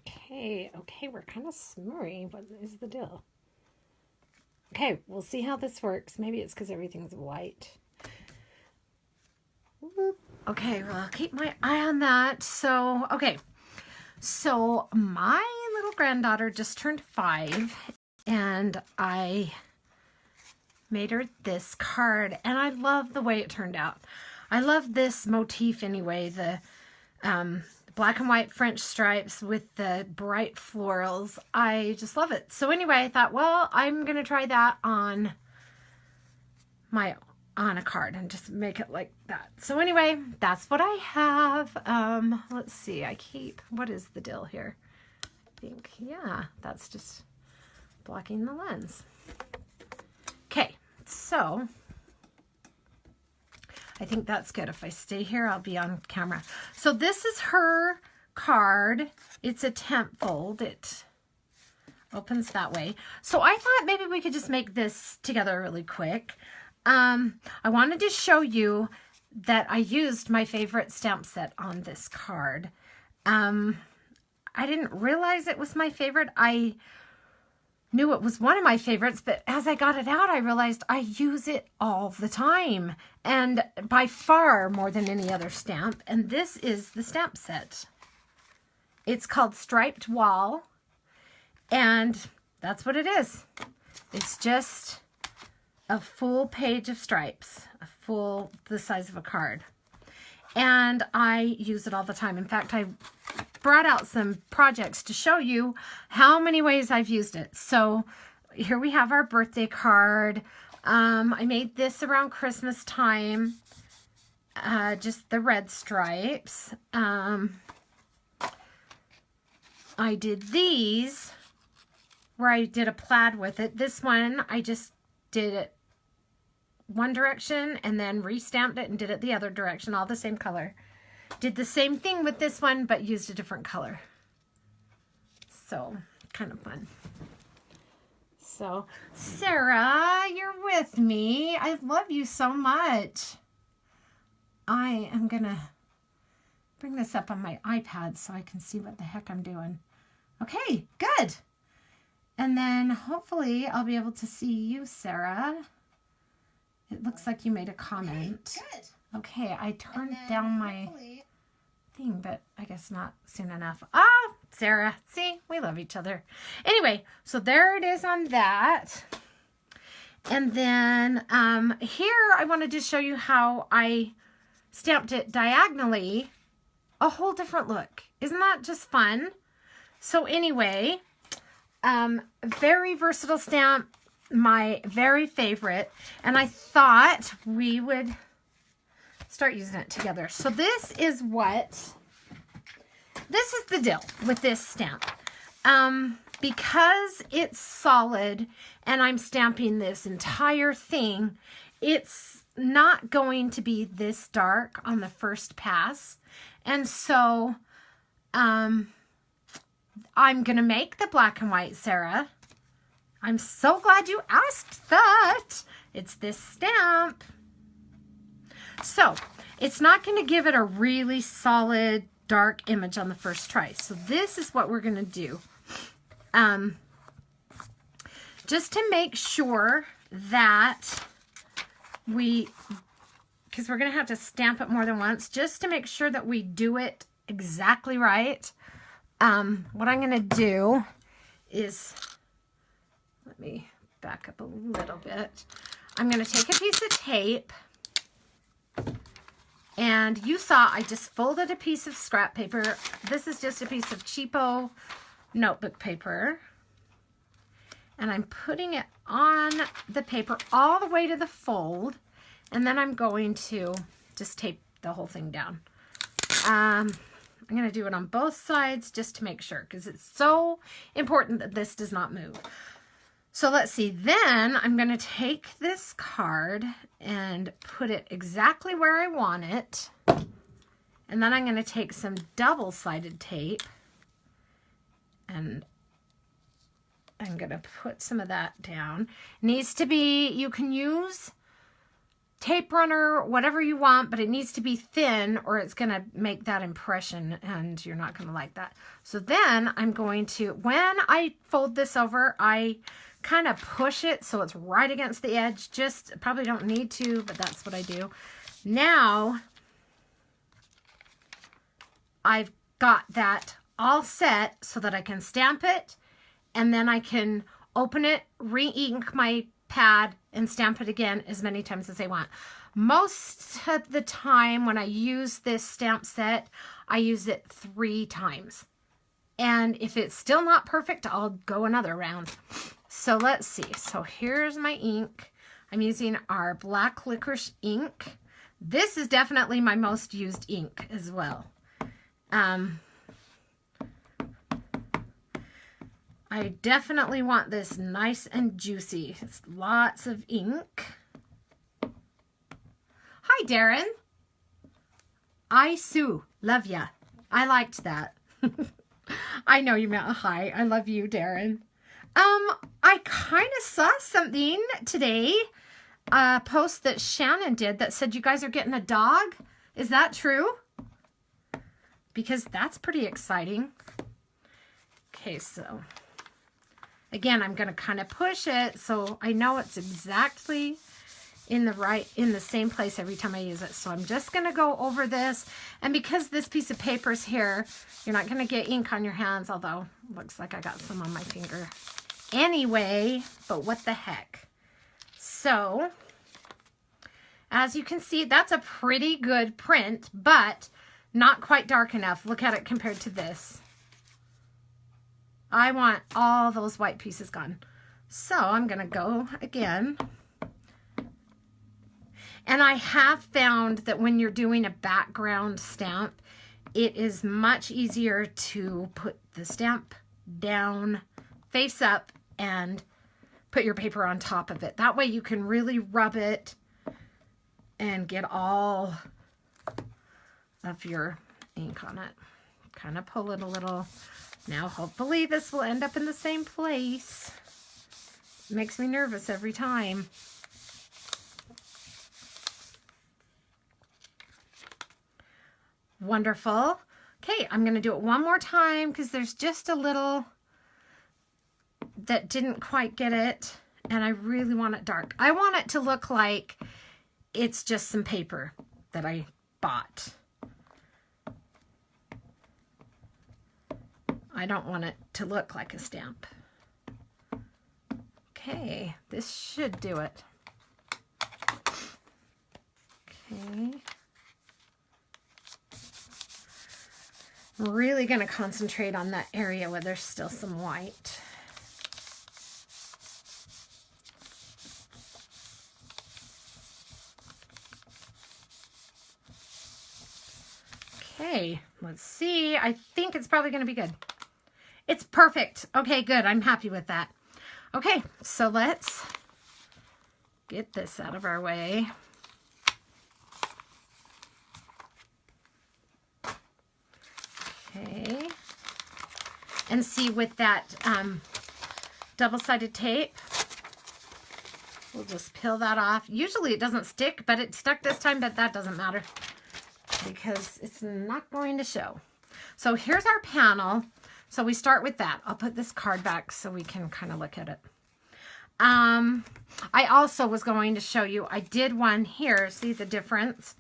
Okay, we're kind of smurry. What is the deal? Okay, we'll see how this works. Maybe it's because everything's white. Okay, well, I'll keep my eye on that. So my little granddaughter just turned 5, and I made her this card, and I love the way it turned out. I love this motif anyway, the black and white French stripes with the bright florals. I just love it. So anyway, I thought, well, I'm going to try that on a card and just make it like that. So anyway, that's what I have. Let's see. What is the deal here? I think, yeah, that's just blocking the lens. Okay, so I think that's good. If I stay here, I'll be on camera. So this is her card. It's a temp fold. It opens that way. So I thought maybe we could just make this together really quick. I wanted to show you that I used my favorite stamp set on this card. I didn't realize it was my favorite. I knew it was one of my favorites, but as I got it out, I realized I use it all the time, and by far more than any other stamp. And this is the stamp set. It's called Striped Wall, and that's what it is. It's just a full page of stripes, the size of a card. And I use it all the time. In fact, I brought out some projects to show you how many ways I've used it. So here we have our birthday card. I made this around Christmas time, just the red stripes. I did these where I did a plaid with it. This one, I just did it one direction and then restamped it and did it the other direction, all the same color. Did the same thing with this one, but used a different color. So, kind of fun. So, Sarah, you're with me. I love you so much. I am going to bring this up on my iPad so I can see what the heck I'm doing. Okay, good. And then hopefully I'll be able to see you, Sarah. It looks like you made a comment. Okay, good. Okay, I turned down my thing, but I guess not soon enough. Ah, Sarah, see, we love each other. Anyway, so there it is on that. And then here I wanted to show you how I stamped it diagonally. A whole different look. Isn't that just fun? So anyway, very versatile stamp. My very favorite, and I thought we would start using it together. So this is the deal with this stamp. Because it's solid and I'm stamping this entire thing, it's not going to be this dark on the first pass. And so I'm going to make the black and white, Sarah. I'm so glad you asked that. It's this stamp. So, it's not going to give it a really solid, dark image on the first try. So, this is what we're going to do. Just to make sure that because we're going to have to stamp it more than once, just to make sure that we do it exactly right. What I'm going to do is... Let me back up a little bit. I'm going to take a piece of tape, and you saw I just folded a piece of scrap paper. This is just a piece of cheapo notebook paper, and I'm putting it on the paper all the way to the fold, and then I'm going to just tape the whole thing down. I'm going to do it on both sides just to make sure, because it's so important that this does not move. So let's see, then I'm going to take this card and put it exactly where I want it. And then I'm going to take some double-sided tape and I'm going to put some of that down. Needs to be, you can use tape runner, whatever you want, but it needs to be thin or it's going to make that impression and you're not going to like that. So then I'm going to, when I fold this over, I kind of push it so it's right against the edge. Just probably don't need to, but that's what I do. Now I've got that all set so that I can stamp it and then I can open it, re-ink my pad and stamp it again as many times as I want. Most of the time when I use this stamp set, I use it 3 times. And if it's still not perfect, I'll go another round. So let's see. So here's my ink. I'm using our black licorice ink. This is definitely my most used ink as well. I definitely want this nice and juicy. It's lots of ink. Hi, Darren. I, Sue, love ya. I liked that. I know you meant a hi. I love you, Darren. I kind of saw something today, a post that Shannon did that said you guys are getting a dog. Is that true? Because that's pretty exciting. Okay, so again, I'm going to kind of push it so I know it's exactly in the same place every time I use it. So I'm just going to go over this. And because this piece of paper is here, you're not going to get ink on your hands, although it looks like I got some on my finger. Anyway, but what the heck. So, as you can see, that's a pretty good print, but not quite dark enough. Look at it compared to this. I want all those white pieces gone. So I'm going to go again. And I have found that when you're doing a background stamp, it is much easier to put the stamp down, face up, and put your paper on top of it. That way you can really rub it and get all of your ink on it. Kind of pull it a little. Now, hopefully this will end up in the same place. It makes me nervous every time. Wonderful. Okay, I'm going to do it one more time because there's just a little that didn't quite get it, and I really want it dark. I want it to look like it's just some paper that I bought. I don't want it to look like a stamp. Okay, this should do it. Okay. I'm really going to concentrate on that area where there's still some white. Okay, let's see. I think it's probably going to be good. It's perfect. Okay, good. I'm happy with that. Okay, so let's get this out of our way. Okay. And see with that double-sided tape, we'll just peel that off. Usually it doesn't stick, but it stuck this time, but that doesn't matter because it's not going to show. So here's our panel. So we start with that. I'll put this card back so we can kind of look at it. I also was going to show you, I did one here. See the difference?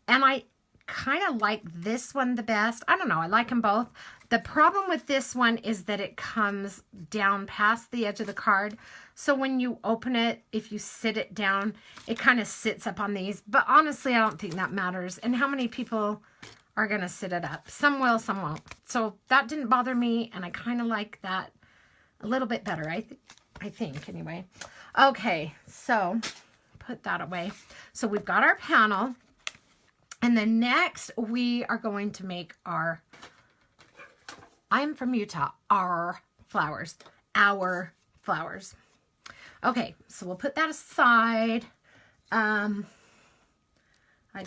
And I kind of like this one the best. I don't know. I like them both. The problem with this one is that it comes down past the edge of the card. So when you open it, if you sit it down, it kind of sits up on these. But honestly, I don't think that matters. And how many people are going to sit it up? Some will, some won't. So that didn't bother me. And I kind of like that a little bit better, I think, anyway. Okay, so put that away. So we've got our panel. And then next, we are going to make our, I'm from Utah, our flowers. Okay, so we'll put that aside. I've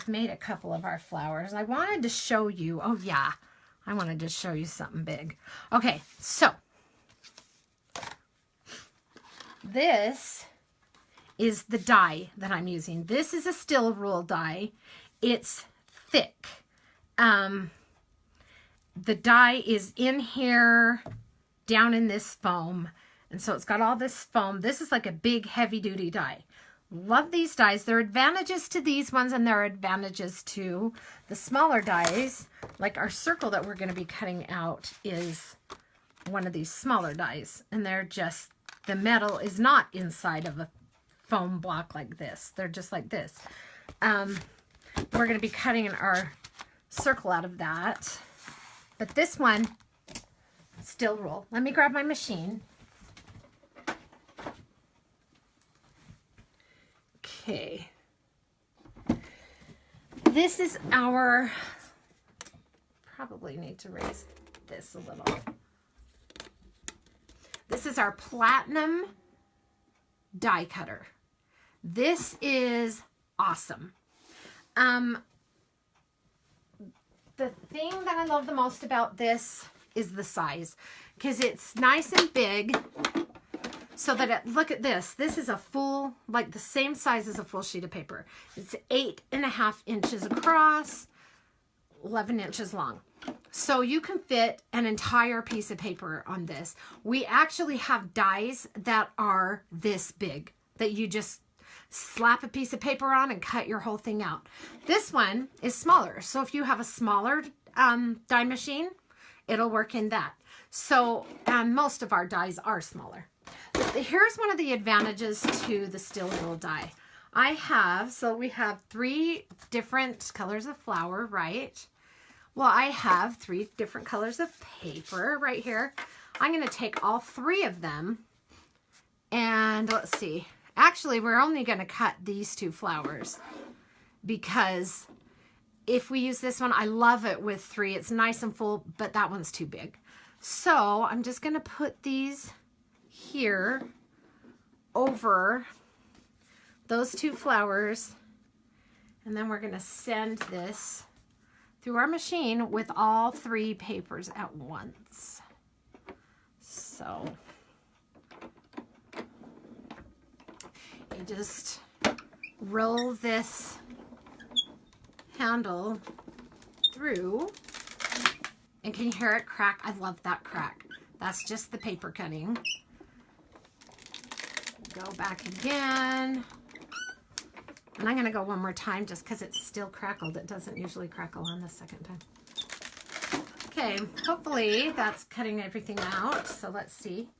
made a couple of our flowers. I wanted to show you, oh yeah, I wanted to show you something big. Okay, so this is the die that I'm using. This is a Steel Rule die. It's thick. The die is in here, down in this foam. And so it's got all this foam. This is like a big heavy duty die. Love these dies. There are advantages to these ones and there are advantages to the smaller dies. Like our circle that we're going to be cutting out is one of these smaller dies. And they're just, the metal is not inside of a foam block like this. They're just like this. We're going to be cutting our circle out of that. But this one, Steel Rule. Let me grab my machine. Okay. This is our, probably need to raise this a little. This is our Platinum die cutter. This is awesome. The thing that I love the most about this is the size, because it's nice and big. So that look at this. This is a full, like the same size as a full sheet of paper. It's 8.5 inches across, 11 inches long. So you can fit an entire piece of paper on this. We actually have dies that are this big that you just slap a piece of paper on and cut your whole thing out. This one is smaller. So if you have a smaller die machine, it'll work in that. So most of our dies are smaller. Here's one of the advantages to the Steel Rule die. So we have 3 different colors of flour, right? Well, I have 3 different colors of paper right here. I'm going to take all 3 of them and let's see. Actually, we're only going to cut these 2 flowers because if we use this one, I love it with 3. It's nice and full, but that one's too big. So I'm just going to put these here over those 2 flowers, and then we're going to send this through our machine with all 3 papers at once. So you just roll this handle through, and can you hear it crack? I love that crack. That's just the paper cutting. Go back again. And I'm going to go one more time just because it's still crackled. It doesn't usually crackle on the second time. Okay, hopefully that's cutting everything out. So let's see.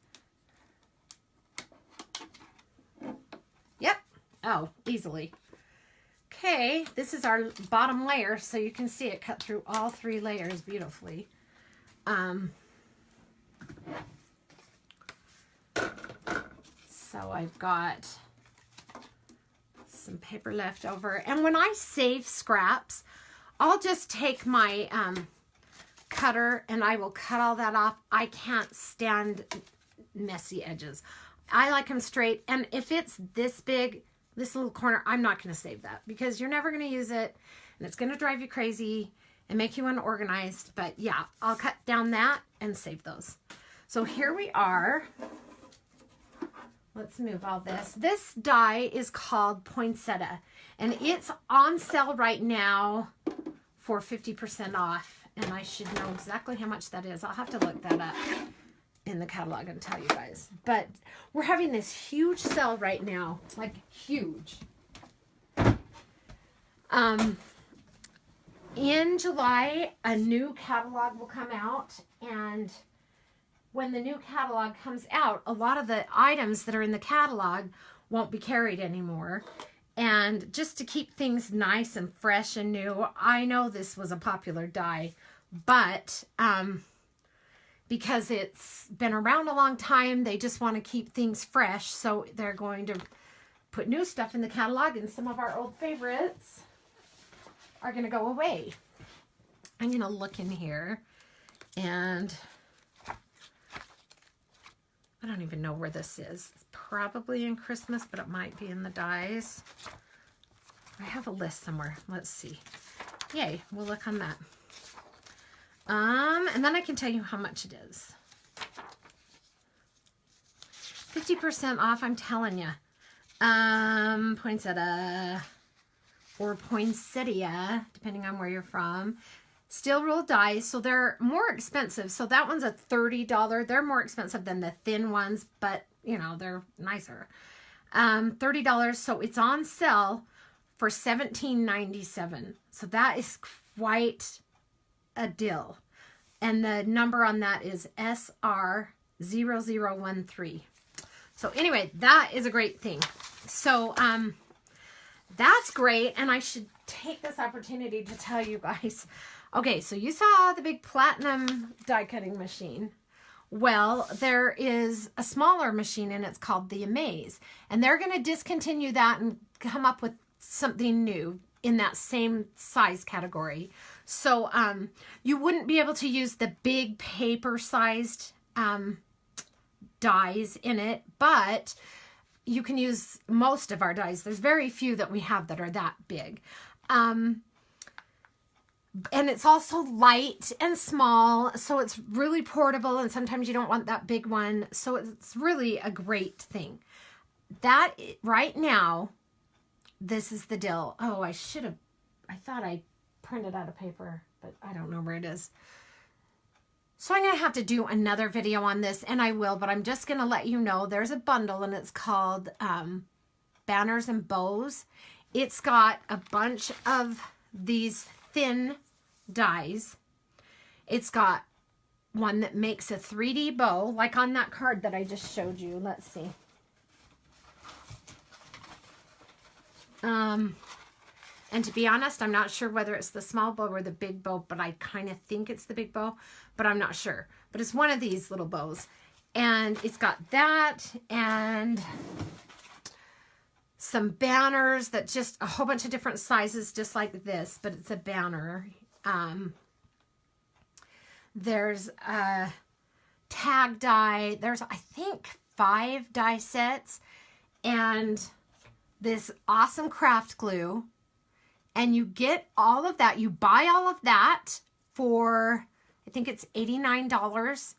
Yep. Oh, easily. Okay, this is our bottom layer. So you can see it cut through all 3 layers beautifully. So I've got some paper left over. And when I save scraps, I'll just take my cutter and I will cut all that off. I can't stand messy edges. I like them straight. And if it's this big, this little corner, I'm not going to save that because you're never going to use it. And it's going to drive you crazy and make you unorganized. But yeah, I'll cut down that and save those. So here we are. Let's move all this. This die is called Poinsettia, and it's on sale right now for 50% off, and I should know exactly how much that is. I'll have to look that up in the catalog and tell you guys. But we're having this huge sale right now, like huge. In July, a new catalog will come out, and when the new catalog comes out, a lot of the items that are in the catalog won't be carried anymore. And just to keep things nice and fresh and new, I know this was a popular die, but because it's been around a long time, they just want to keep things fresh. So they're going to put new stuff in the catalog, and some of our old favorites are going to go away. I'm going to look in here, and I don't even know where this is. It's probably in Christmas, but it might be in the dies. I have a list somewhere. Let's see. Yay, we'll look on that. And then I can tell you how much it is. 50% off, I'm telling you. Poinsettia or poinsettia, depending on where you're from. Steel rule dies, so they're more expensive. So that one's a $30. They're more expensive than the thin ones, but you know, they're nicer. $30, so it's on sale for $17.97. So that is quite a deal. And the number on that is SR0013. So anyway, that is a great thing. So that's great, and I should take this opportunity to tell you guys. Okay, so you saw the big platinum die cutting machine. Well, there is a smaller machine, and it's called the Amaze. And they're going to discontinue that and come up with something new in that same size category. So you wouldn't be able to use the big paper-sized dies in it, but you can use most of our dies. There's very few that we have that are that big. And it's also light and small, so it's really portable, and sometimes you don't want that big one. So it's really a great thing. That, right now, this is the deal. Oh, I thought I printed out a paper, but I don't know where it is. So I'm going to have to do another video on this, and I will, but I'm just going to let you know there's a bundle, and it's called Banners and Bows. It's got a bunch of these thin dies. It's got one that makes a 3D bow, like on that card that I just showed you. Let's see. And to be honest, I'm not sure whether it's the small bow or the big bow, but I kind of think it's the big bow, but I'm not sure. But it's one of these little bows. And it's got that and some banners that just a whole bunch of different sizes, just like this, but it's a banner. There's a tag die. There's, I think, 5 die sets and this awesome craft glue. And you get all of that. You buy all of that for, I think it's $89.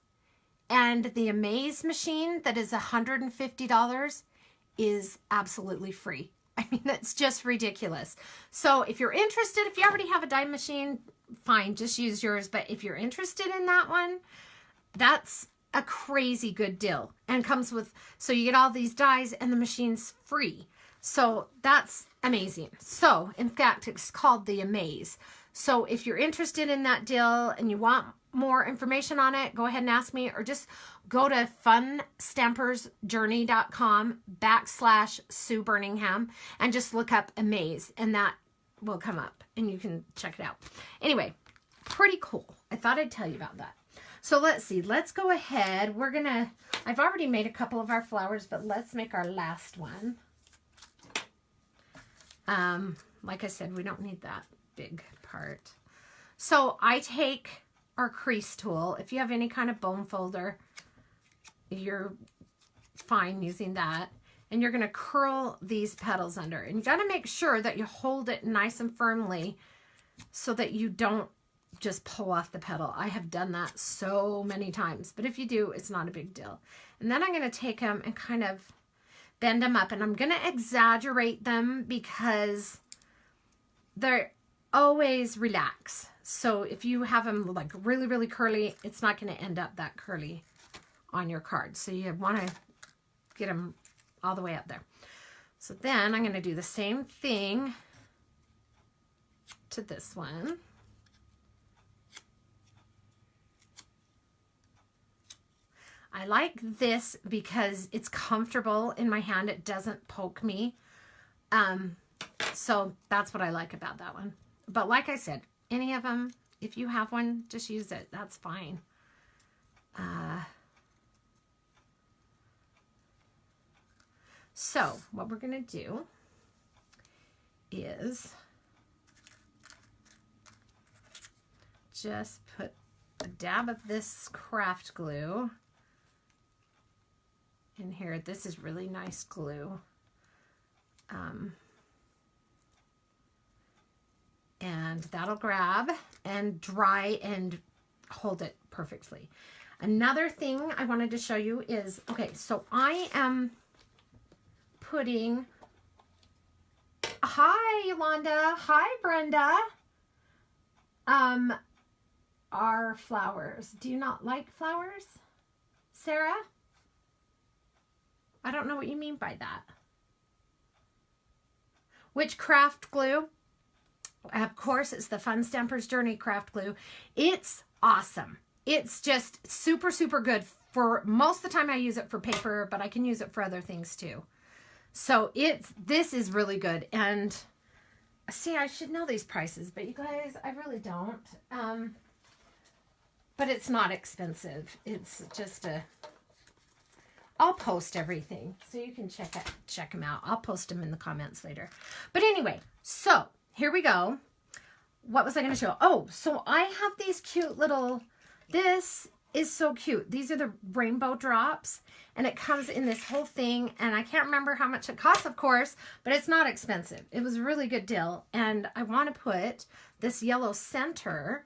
And the Amaze machine that is $150 is absolutely free. I mean, that's just ridiculous. So if you're interested, if you already have a die machine, fine, just use yours. But if you're interested in that one, that's a crazy good deal. And comes with, so you get all these dies and the machine's free. So that's amazing. So in fact, it's called the Amaze. So if you're interested in that deal and you want more information on it, go ahead and ask me, or just go to funstampersjourney.com/Sue Birmingham and just look up Amaze, and that will come up and you can check it out. Anyway, pretty cool. I thought I'd tell you about that. So let's see, let's go ahead. I've already made a couple of our flowers, but let's make our last one. Like I said, we don't need that big part. So I take our crease tool. If you have any kind of bone folder, you're fine using that. And you're going to curl these petals under. And you got to make sure that you hold it nice and firmly so that you don't just pull off the petal. I have done that so many times. But if you do, it's not a big deal. And then I'm going to take them and kind of bend them up. And I'm going to exaggerate them because they're always relax. So if you have them like really, really curly, it's not going to end up that curly on your card. So you want to get them all the way up there. So then I'm going to do the same thing to this one. I like this because it's comfortable in my hand. It doesn't poke me. So that's what I like about that one. But like I said, any of them, if you have one, just use it. That's fine. So what we're going to do is just put a dab of this craft glue in here. This is really nice glue. And that'll grab and dry and hold it perfectly. Another thing I wanted to show you is, okay, so I am putting hi, Yolanda. Hi, Brenda. Are flowers. Do you not like flowers, Sarah? I don't know what you mean by that. Which craft glue? Of course, it's the Fun Stampers Journey craft glue. It's awesome. It's just super, super good. For most of the time I use it for paper, but I can use it for other things too. So this is really good. And see, I should know these prices, but you guys, I really don't. But it's not expensive. It's just I'll post everything so you can check them out. I'll post them in the comments later. But anyway, so here we go. What was I going to show? Oh, so I have these cute little, this is so cute. These are the rainbow drops, and it comes in this whole thing, and I can't remember how much it costs, of course, but it's not expensive. It was a really good deal, and I want to put this yellow center,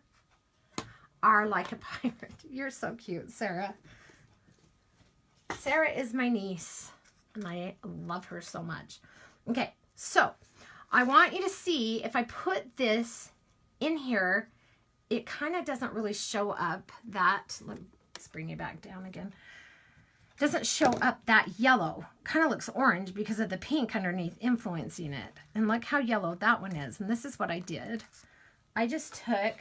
are like a pirate. You're so cute, Sarah. Sarah is my niece, and I love her so much. Okay, so I want you to see if I put this in here, it kind of doesn't really show up that, let's bring you back down again. Doesn't show up that yellow. Kind of looks orange because of the pink underneath influencing it. And look how yellow that one is. And this is what I did. I just took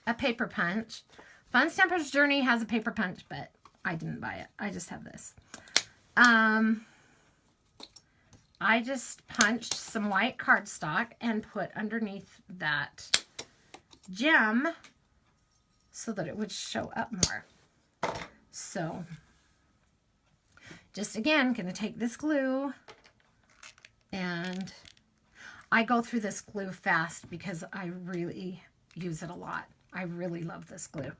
a paper punch. Fun Stampers Journey has a paper punch, but I didn't buy it. I just have this. I just punched some white cardstock and put underneath that gem so that it would show up more. So, just again, going to take this glue, and I go through this glue fast because I really use it a lot. I really love this glue.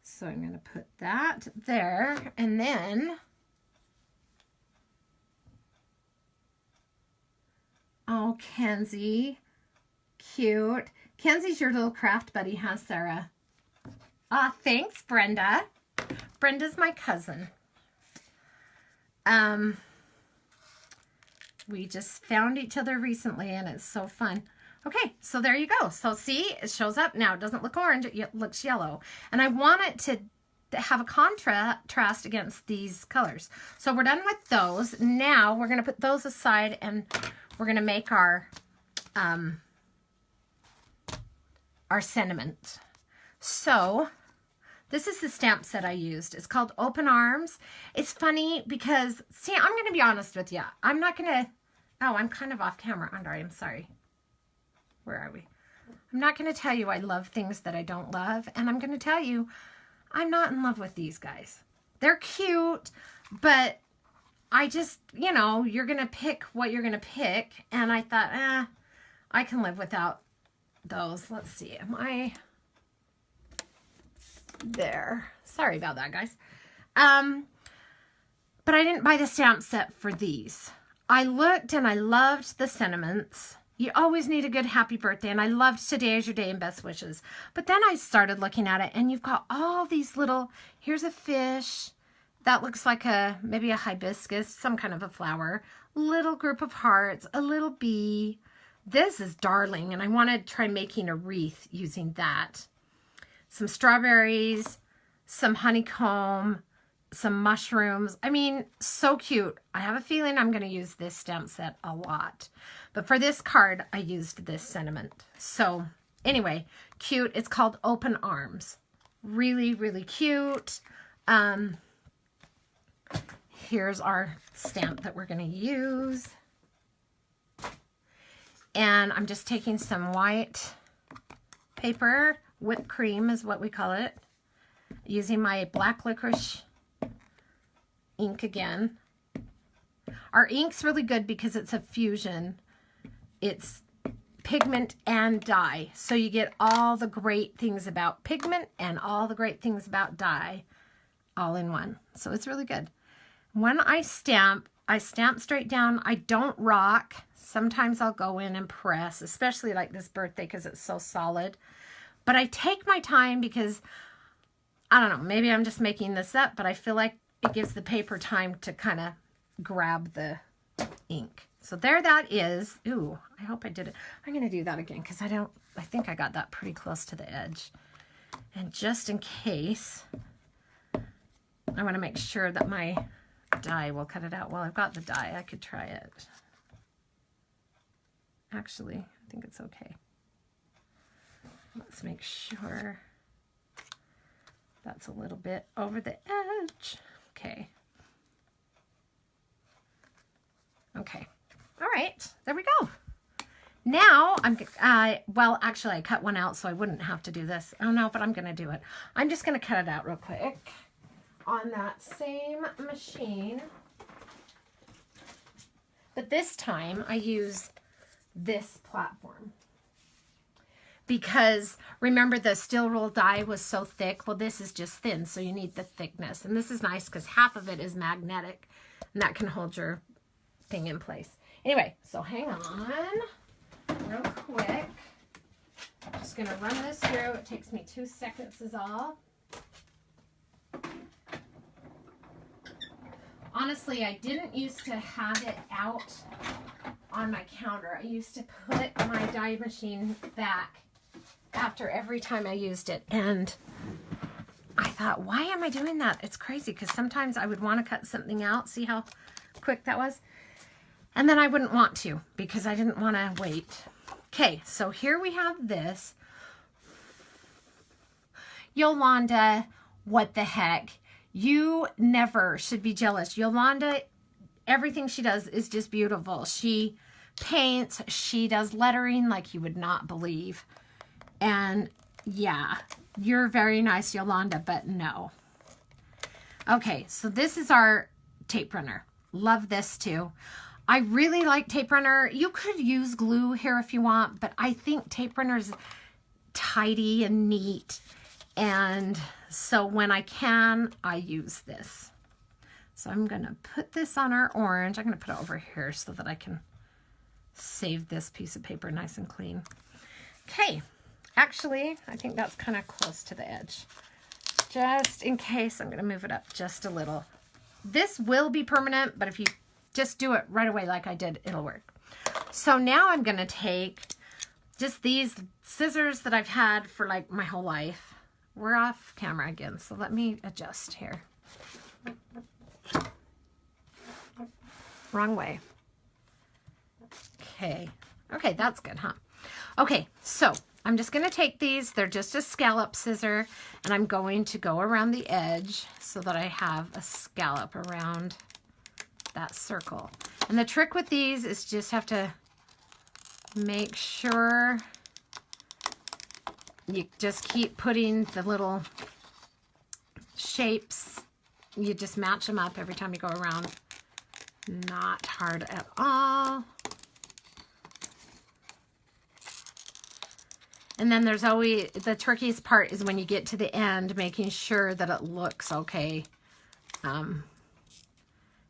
So I'm going to put that there, and then oh, Kenzie, cute. Kenzie's your little craft buddy, huh, Sarah? Ah, thanks, Brenda. Brenda's my cousin. We just found each other recently, and it's so fun. Okay, so there you go. So see, it shows up now. It doesn't look orange, it looks yellow. And I want it to have a contrast against these colors. So we're done with those. Now we're gonna put those aside, and we're gonna make our sentiment. So this is the stamp set I used. It's called Open Arms. It's funny because, see, I'm going to be honest with you. I'm not going to, oh, I'm kind of off camera, aren't I? I'm sorry. Where are we? I'm not going to tell you I love things that I don't love. And I'm going to tell you I'm not in love with these guys. They're cute, but I just, you know, you're going to pick what you're going to pick. And I thought, I can live without those. Let's see. Am I there? Sorry about that, guys. But I didn't buy the stamp set for these. I looked and I loved the sentiments. You always need a good happy birthday, and I loved Today Is Your Day and Best Wishes. But then I started looking at it, and you've got all these little, here's a fish that looks like maybe a hibiscus, some kind of a flower, little group of hearts, a little bee. This is darling, and I want to try making a wreath using that. Some strawberries, some honeycomb, some mushrooms. I mean, so cute. I have a feeling I'm going to use this stamp set a lot. But for this card, I used this sentiment. So anyway, cute. It's called Open Arms. Really, really cute. Here's our stamp that we're going to use. And I'm just taking some white paper. Whipped cream is what we call it. Using my black licorice ink again. Our ink's really good because it's a fusion. It's pigment and dye. So you get all the great things about pigment and all the great things about dye all in one. So it's really good. When I stamp straight down. I don't rock. Sometimes I'll go in and press, especially like this birthday because it's so solid. But I take my time because, I don't know, maybe I'm just making this up, but I feel like it gives the paper time to kind of grab the ink. So there that is. Ooh, I hope I did it. I'm going to do that again because I think I got that pretty close to the edge. And just in case, I want to make sure that my die will cut it out. Well, I've got the die. I could try it. Actually, I think it's okay. Let's make sure that's a little bit over the edge. Okay. Okay. All right. There we go. Now well, actually I cut one out so I wouldn't have to do this. Oh no, but I'm going to do it. I'm just going to cut it out real quick on that same machine. But this time I use this platform. Because remember the steel roll die was so thick. Well, this is just thin, so you need the thickness. And this is nice because half of it is magnetic, and that can hold your thing in place. Anyway, so hang on real quick. I'm just going to run this through. It takes me 2 seconds is all. Honestly, I didn't used to have it out on my counter. I used to put my die machine back after every time I used it. And I thought, why am I doing that? It's crazy because sometimes I would want to cut something out. See how quick that was? And then I wouldn't want to because I didn't want to wait. Okay, so here we have this. Yolanda, what the heck? You never should be jealous. Yolanda, everything she does is just beautiful. She paints, she does lettering like you would not believe. And yeah, you're very nice, Yolanda, but no. Okay, so this is our tape runner. Love this too. I really like tape runner. You could use glue here if you want, but I think tape runner is tidy and neat. And so when I can, I use this. So I'm going to put this on our orange. I'm going to put it over here so that I can save this piece of paper nice and clean. Okay. Actually, I think that's kind of close to the edge. Just in case, I'm going to move it up just a little. This will be permanent, but if you just do it right away like I did, it'll work. So now I'm going to take just these scissors that I've had for like my whole life. We're off camera again, so let me adjust here. Wrong way. Okay. Okay, that's good, huh? Okay, so I'm just going to take these. They're just a scallop scissor, and I'm going to go around the edge so that I have a scallop around that circle. And the trick with these is just have to make sure you just keep putting the little shapes. You just match them up every time you go around. Not hard at all. And then there's always, the trickiest part is when you get to the end, making sure that it looks okay.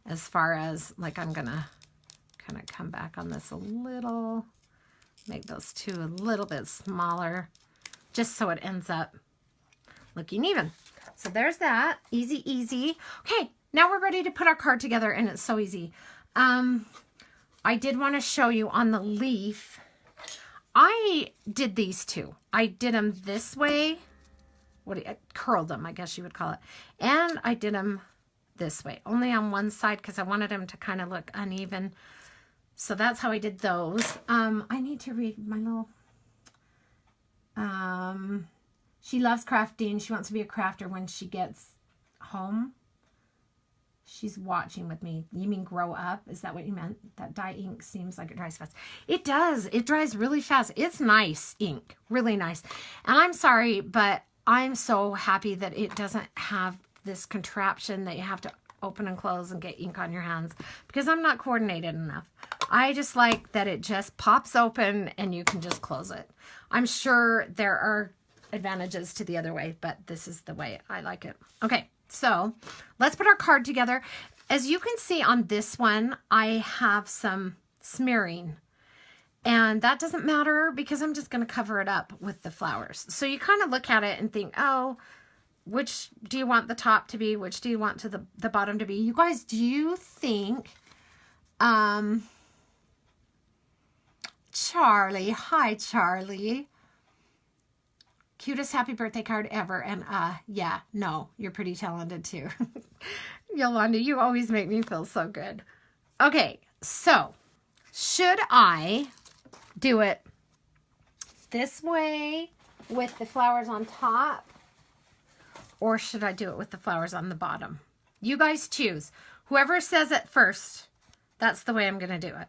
As far as, like, I'm going to kind of come back on this a little, make those two a little bit smaller, just so it ends up looking even. So there's that. Easy, easy. Okay, now we're ready to put our card together, and it's so easy. I did want to show you on the leaf. I did these two. I did them this way. Curled them, I guess you would call it. And I did them this way, only on one side because I wanted them to kind of look uneven. So that's how I did those. I need to read my little... she loves crafting. She wants to be a crafter when she gets home. She's watching with me. You mean grow up? Is that what you meant? That dye ink seems like it dries fast. It does. It dries really fast. It's nice ink. Really nice. And I'm sorry, but I'm so happy that it doesn't have this contraption that you have to open and close and get ink on your hands, because I'm not coordinated enough. I just like that it just pops open and you can just close it. I'm sure there are advantages to the other way, but this is the way I like it. Okay, so let's put our card together. As you can see on this one, I have some smearing, and that doesn't matter because I'm just going to cover it up with the flowers. So you kind of look at it and think, oh, which do you want the top to be? Which do you want to the bottom to be? You guys, do you think Charlie. Hi, Charlie. Cutest happy birthday card ever. And yeah, no, you're pretty talented too. Yolanda, you always make me feel so good. Okay, so should I do it this way with the flowers on top, or should I do it with the flowers on the bottom? You guys choose. Whoever says it first, that's the way I'm going to do it.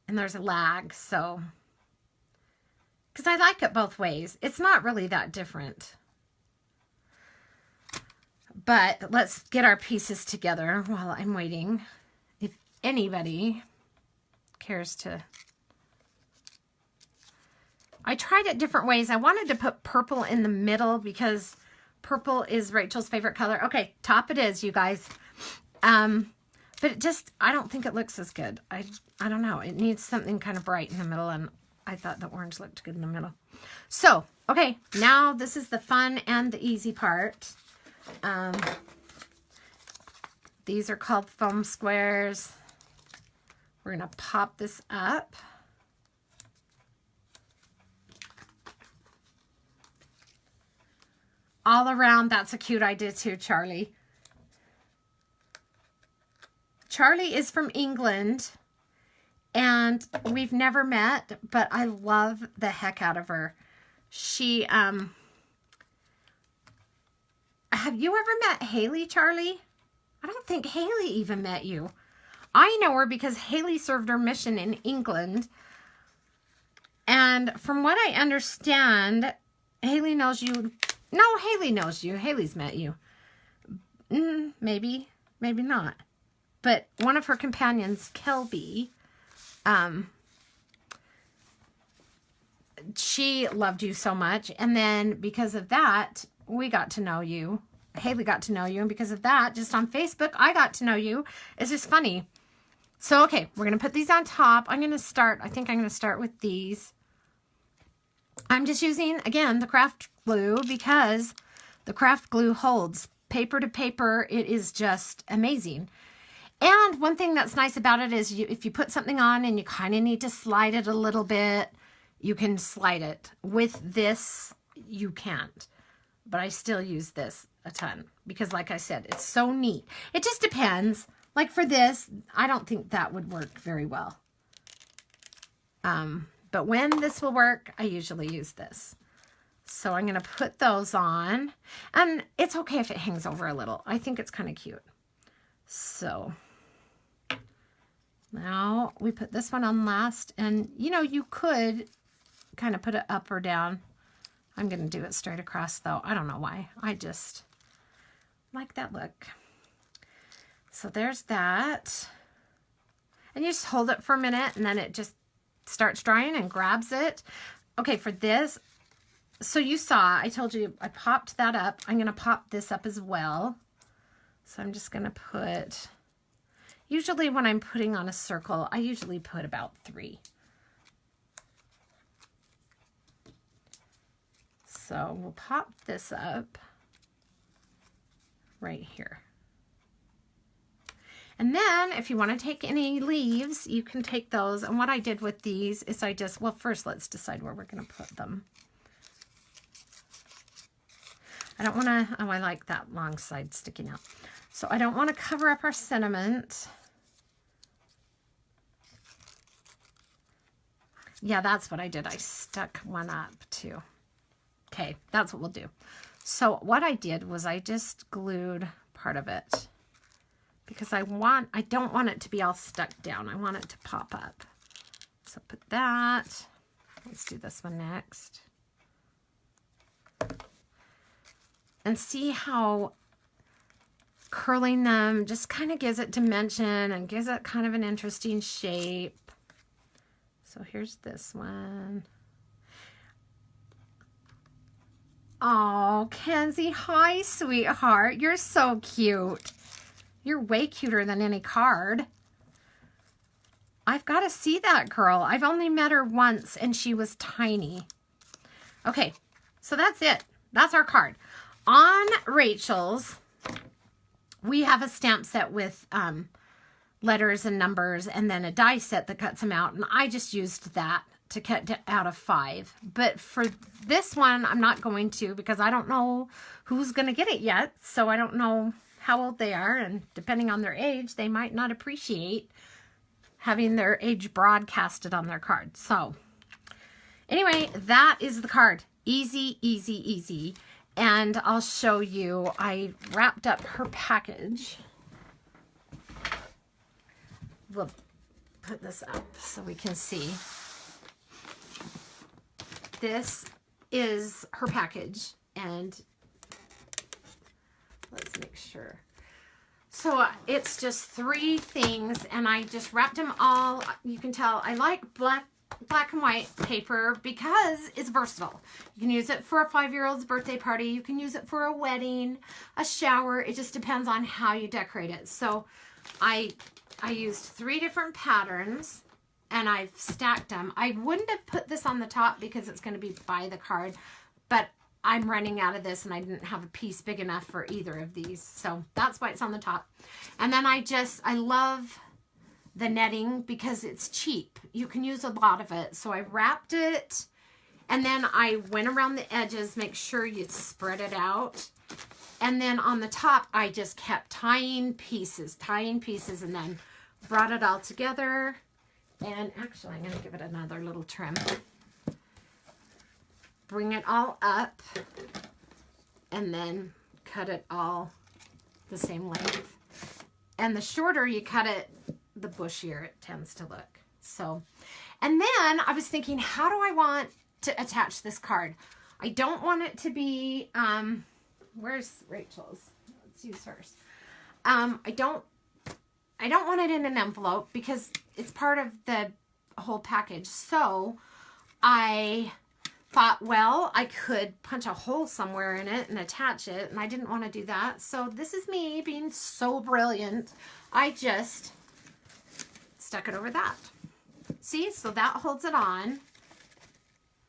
And there's a lag, so... because I like it both ways. It's not really that different. But let's get our pieces together while I'm waiting. If anybody cares to... I tried it different ways. I wanted to put purple in the middle because purple is Rachel's favorite color. Okay, top it is, you guys. But it just, I don't think it looks as good. I don't know. It needs something kind of bright in the middle, and I thought the orange looked good in the middle. So, okay, now this is the fun and the easy part. These are called foam squares. We're going to pop this up. All around, that's a cute idea too, Charlie. Charlie is from England, and we've never met, but I love the heck out of her. She, have you ever met Haley, Charlie? I don't think Haley even met you. I know her because Haley served her mission in England. And from what I understand, Haley knows you. No, Haley knows you. Haley's met you. Maybe, maybe not. But one of her companions, Kelby, she loved you so much. And then because of that, we got to know you. Haley got to know you. And because of that, just on Facebook, I got to know you. It's just funny. So, okay, we're going to put these on top. I'm going to start, I think I'm going to start with these. I'm just using, again, the craft glue because the craft glue holds paper to paper. It is just amazing. And one thing that's nice about it is if you put something on and you kind of need to slide it a little bit, you can slide it. With this, you can't. But I still use this a ton because, like I said, it's so neat. It just depends. Like for this, I don't think that would work very well. But when this will work, I usually use this. So I'm going to put those on. And it's okay if it hangs over a little. I think it's kind of cute. So now we put this one on last. And, you know, you could kind of put it up or down. I'm going to do it straight across, though. I don't know why. I just like that look. So there's that. And you just hold it for a minute, and then it just starts drying and grabs it. Okay, for this, so you saw, I told you I popped that up. I'm going to pop this up as well. So I'm just going to put, usually when I'm putting on a circle, I usually put about 3. So we'll pop this up right here. And then if you want to take any leaves, you can take those. And what I did with these is I just, well, first let's decide where we're going to put them. I don't want to, oh, I like that long side sticking out. So I don't want to cover up our sentiment. Yeah, that's what I did. I stuck one up too. Okay, that's what we'll do. So what I did was I just glued part of it because I don't want it to be all stuck down. I want it to pop up. So put that. Let's do this one next. And see how curling them just kind of gives it dimension and gives it kind of an interesting shape. So here's this one. Oh, Kenzie, hi, sweetheart. You're so cute. You're way cuter than any card. I've got to see that girl. I've only met her once, and she was tiny. Okay, so that's it. That's our card. On Rachel's, We have a stamp set with letters and numbers, and then a die set that cuts them out, and I just used that to cut out of 5. But for this one, I'm not going to, because I don't know who's going to get it yet, so I don't know how old they are, and depending on their age, they might not appreciate having their age broadcasted on their card. So anyway, that is the card. Easy, easy, easy. And I'll show you, I wrapped up her package. We'll put this up so we can see. This is her package, and let's make sure. So it's just 3 things, and I just wrapped them all. You can tell I like black and white paper because it's versatile. You can use it for a 5-year-old's birthday party. You can use it for a wedding, a shower. It just depends on how you decorate it. So I used 3 different patterns, and I've stacked them. I wouldn't have put this on the top because it's going to be by the card, but I'm running out of this, and I didn't have a piece big enough for either of these. So that's why it's on the top. And then I love the netting because it's cheap. You can use a lot of it. So I wrapped it, and then I went around the edges, make sure you spread it out. And then on the top, I just kept tying pieces, and then brought it all together. And actually, I'm going to give it another little trim. Bring it all up, and then cut it all the same length. And the shorter you cut it, the bushier it tends to look. So, and then I was thinking, how do I want to attach this card? I don't want it to be, where's Rachel's? Let's use hers. I don't want it in an envelope because it's part of the whole package. So I thought, well, I could punch a hole somewhere in it and attach it, and I didn't want to do that. So this is me being so brilliant. I just stuck it over that. See, so that holds it on,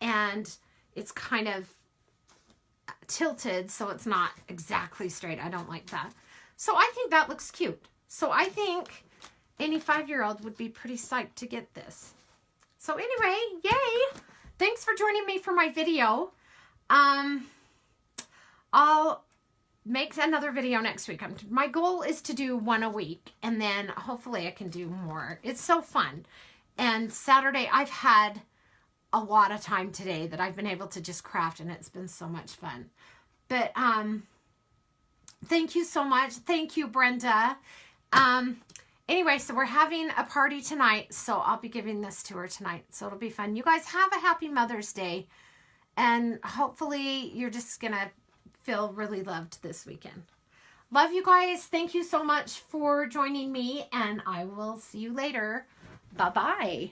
and it's kind of tilted so it's not exactly straight. I don't like that. So I think that looks cute. So I think any 5-year-old would be pretty psyched to get this. So anyway, yay! Thanks for joining me for my video. I'll make another video next week. My goal is to do 1 a week, and then hopefully I can do more. It's so fun. And Saturday, I've had a lot of time today that I've been able to just craft, and it's been so much fun. But thank you so much. Thank you, Brenda. Anyway, so we're having a party tonight, so I'll be giving this to her tonight. So it'll be fun. You guys have a happy Mother's Day, and hopefully you're just going to feel really loved this weekend. Love you guys. Thank you so much for joining me, and I will see you later. Bye-bye.